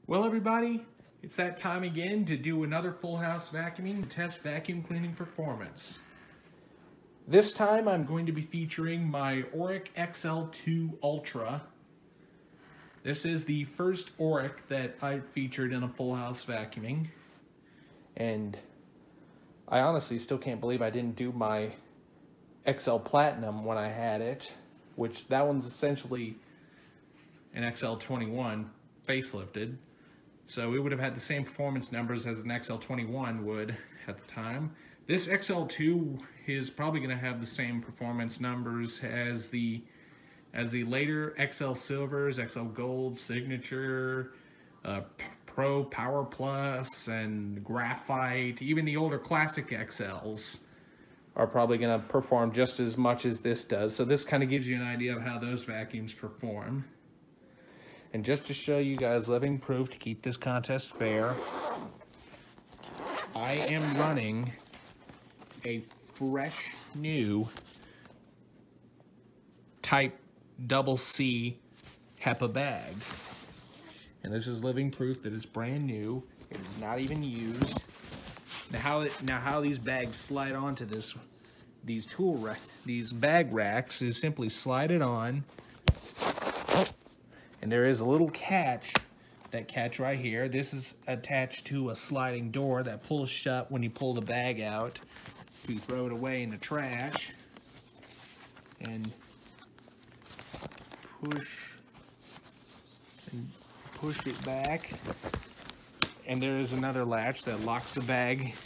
Well, everybody, it's that time again to do another full house vacuuming to test vacuum cleaning performance. This time I'm going to be featuring my Oreck XL2 Ultra. This is the first Oreck that I've featured in a full house vacuuming. And I honestly still can't believe I didn't do my XL Platinum when I had it, which that one's essentially an XL21 facelifted. So it would have had the same performance numbers as an XL21 would at the time. This XL2 is probably going to have the same performance numbers as the later XL Silvers, XL Gold, Signature, Pro, Power Plus, and Graphite. Even the older classic XLs are probably going to perform just as much as this does. So this kind of gives you an idea of how those vacuums perform. And just to show you guys living proof to keep this contest fair, I am running a fresh new Type CC HEPA bag. And this is living proof that it's brand new. It is not even used. Now how these bags slide onto these bag racks is simply slide it on. And there is a little catch, that catch right here. This is attached to a sliding door that pulls shut when you pull the bag out to throw it away in the trash. And push it back. And there is another latch that locks the bag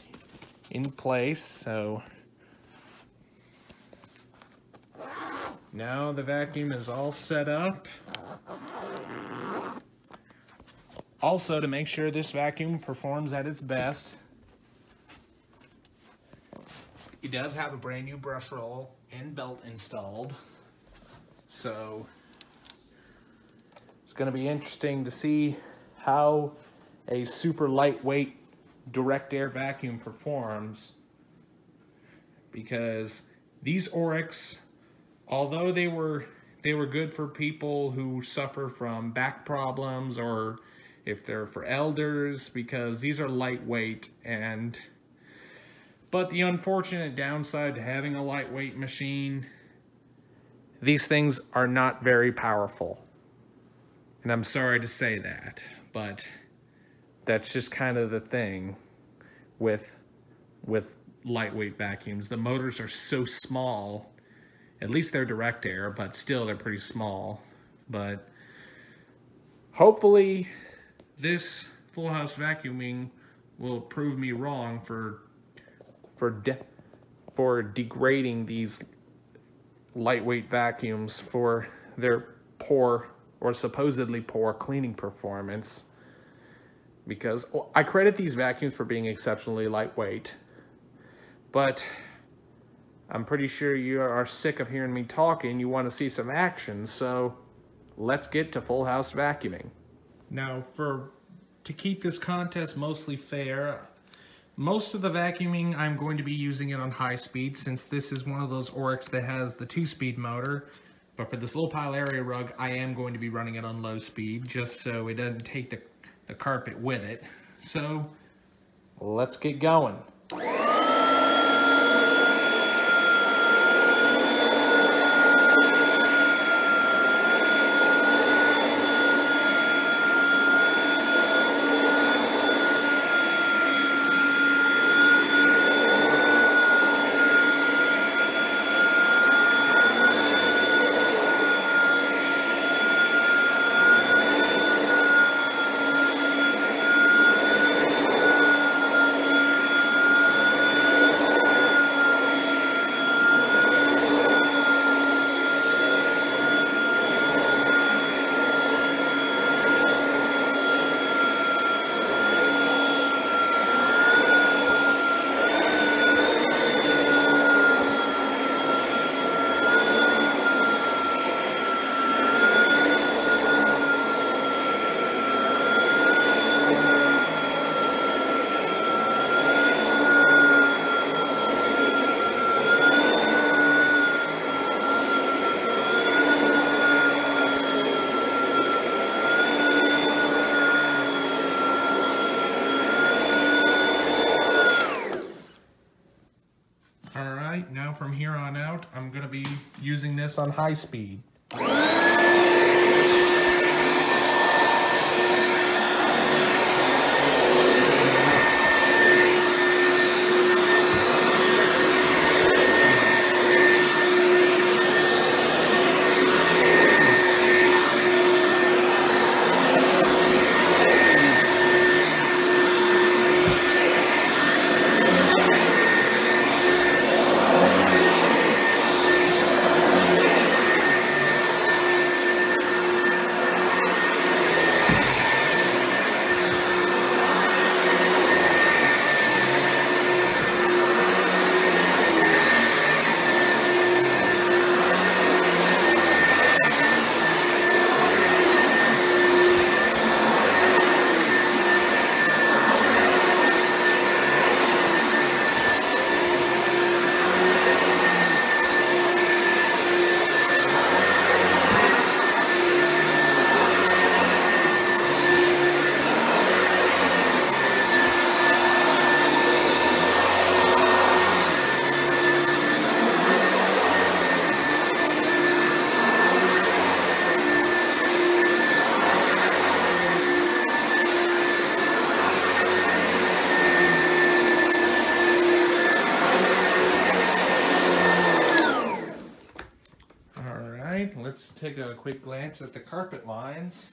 in place. So now the vacuum is all set up. Also, to make sure this vacuum performs at its best, it does have a brand new brush roll and belt installed. So it's going to be interesting to see how a super lightweight direct air vacuum performs, because these Orecks, although they were good for people who suffer from back problems, or if they're for elders, because these are lightweight, but the unfortunate downside to having a lightweight machine, these things are not very powerful. And I'm sorry to say that, but that's just kind of the thing with lightweight vacuums. The motors are so small, at least they're direct air, but still they're pretty small. But hopefully this full house vacuuming will prove me wrong for degrading these lightweight vacuums for their poor or supposedly poor cleaning performance. Because I credit these vacuums for being exceptionally lightweight, but I'm pretty sure you are sick of hearing me talking. You want to see some action, so let's get to full house vacuuming. Now, to keep this contest mostly fair, most of the vacuuming I'm going to be using it on high speed, since this is one of those Orecks that has the 2-speed motor. But for this low pile area rug, I am going to be running it on low speed, just so it doesn't take the carpet with it. So let's get going. from here on out, I'm going to be using this on high speed. Let's take a quick glance at the carpet lines.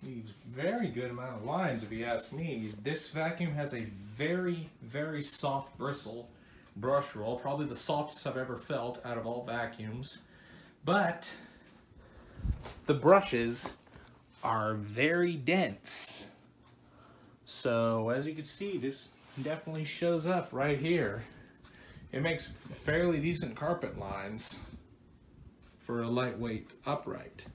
Needs very good amount of lines, if you ask me. This vacuum has a very, very soft bristle brush roll, probably the softest I've ever felt out of all vacuums. But the brushes are very dense. So as you can see, this definitely shows up right here. It makes fairly decent carpet lines for a lightweight upright.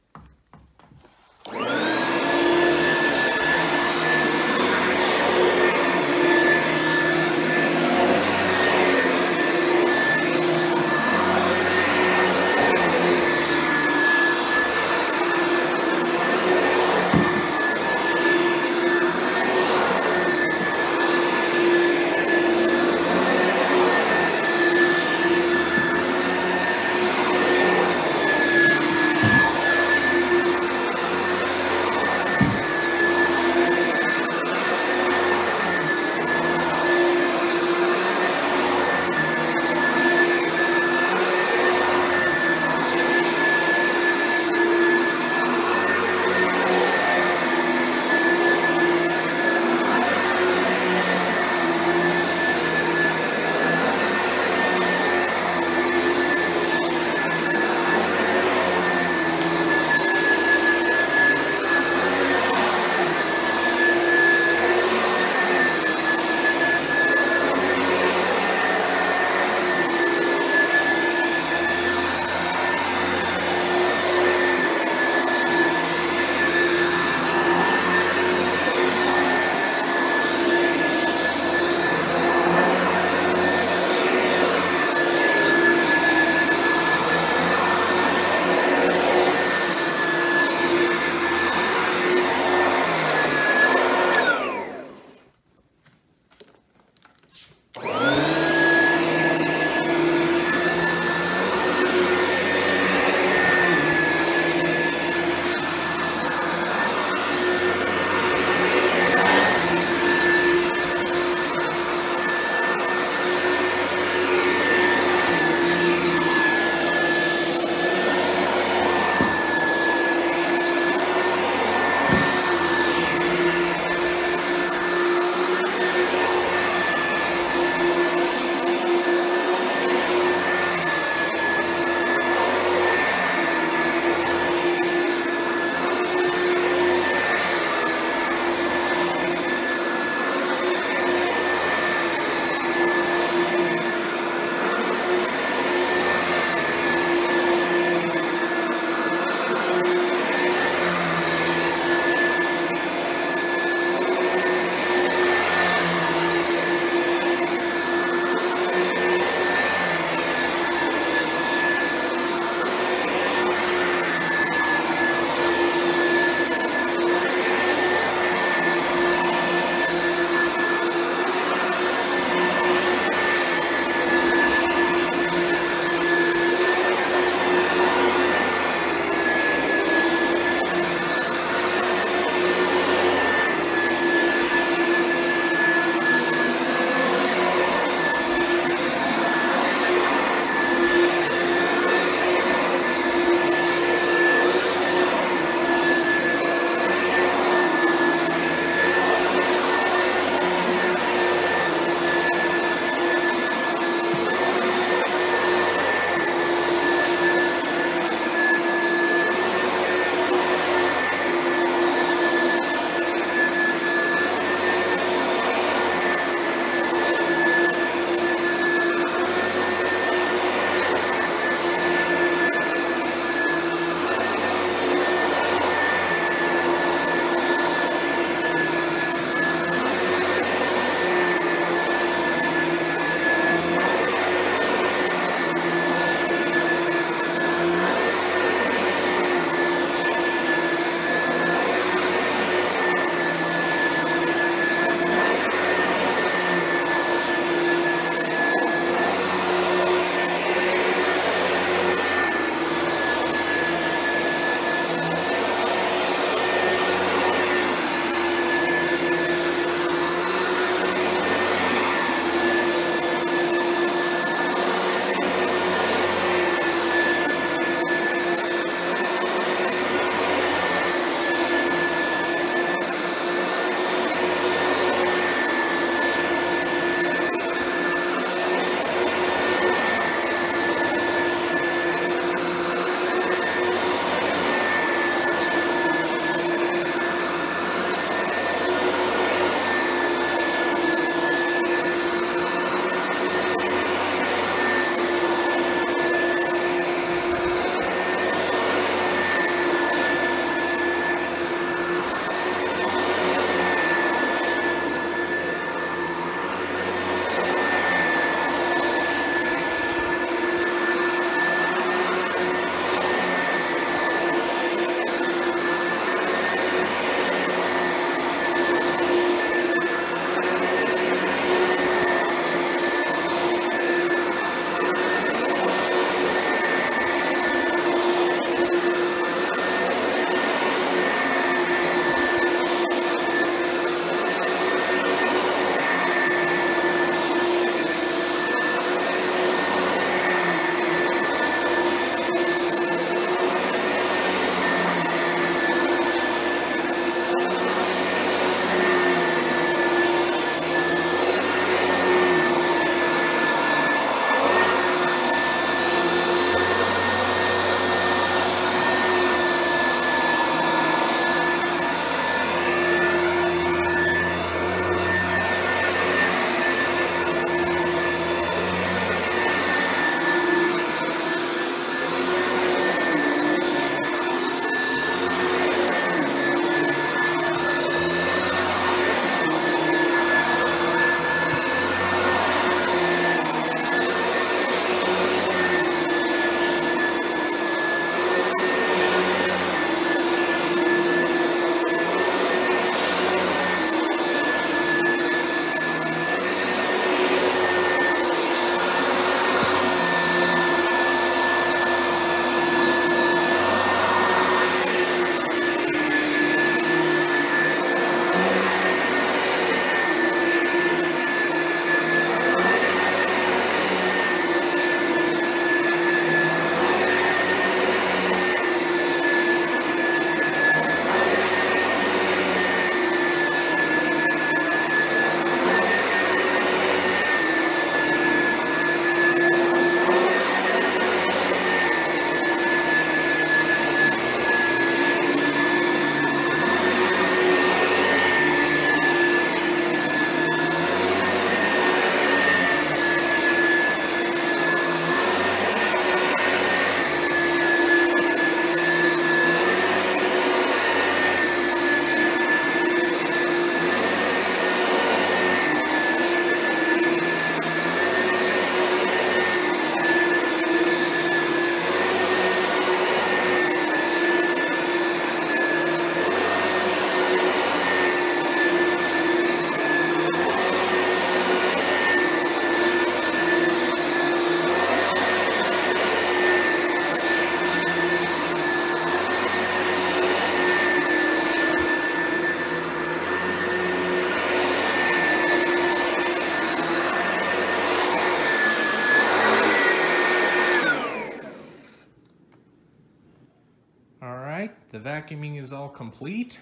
All right, the vacuuming is all complete.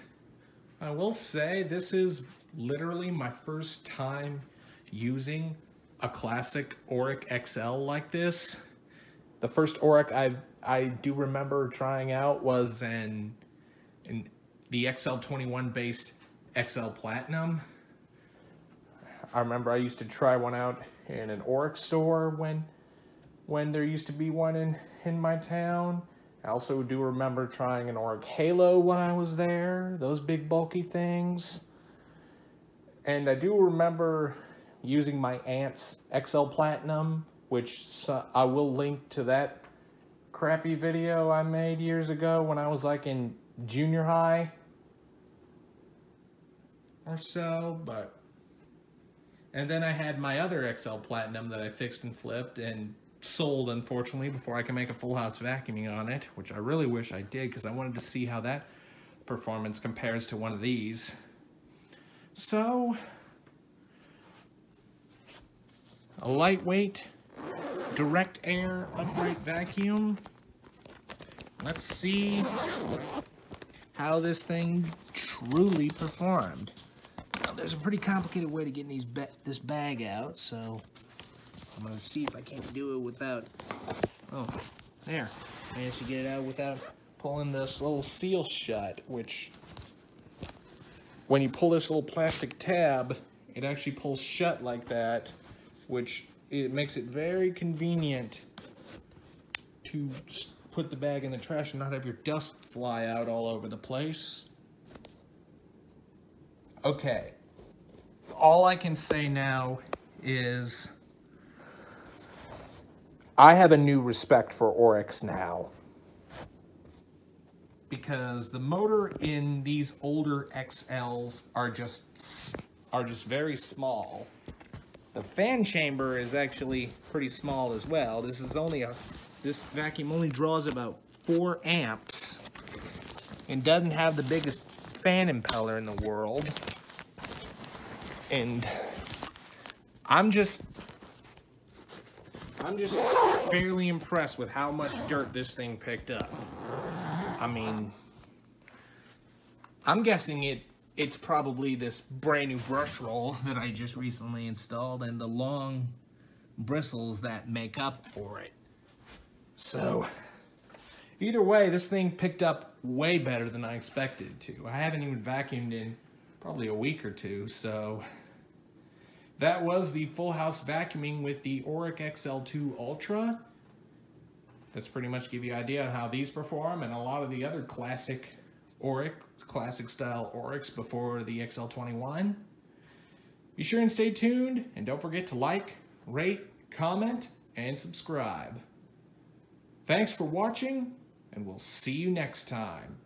I will say this is literally my first time using a classic Oreck XL like this. The first Oreck I do remember trying out was in the XL21 based XL Platinum. I remember I used to try one out in an Oreck store when there used to be one in my town. I also do remember trying an Oreck Halo when I was there, those big bulky things. And I do remember using my aunt's XL Platinum, which I will link to that crappy video I made years ago when I was like in junior high or so, but... And then I had my other XL Platinum that I fixed and flipped and sold, unfortunately, before I can make a full house vacuuming on it, which I really wish I did because I wanted to see how that performance compares to one of these. So, a lightweight, direct air upright vacuum. Let's see how this thing truly performed. Now, there's a pretty complicated way to get this bag out, so I'm gonna see if I can't do it without, oh, there. I managed to get it out without pulling this little seal shut, which, when you pull this little plastic tab, it actually pulls shut like that, which it makes it very convenient to put the bag in the trash and not have your dust fly out all over the place. Okay, all I can say now is I have a new respect for Orecks now, because the motor in these older XLs are just very small. The fan chamber is actually pretty small as well. This vacuum only draws about 4 amps and doesn't have the biggest fan impeller in the world. And I'm just fairly impressed with how much dirt this thing picked up. I mean, I'm guessing it's probably this brand new brush roll that I just recently installed and the long bristles that make up for it. So, either way, this thing picked up way better than I expected it to. I haven't even vacuumed in probably a week or two, so that was the full house vacuuming with the Oreck XL2 Ultra. That's pretty much give you an idea on how these perform and a lot of the other classic Oreck, classic style Orecks before the XL21. Be sure and stay tuned, and don't forget to like, rate, comment, and subscribe. Thanks for watching, and we'll see you next time.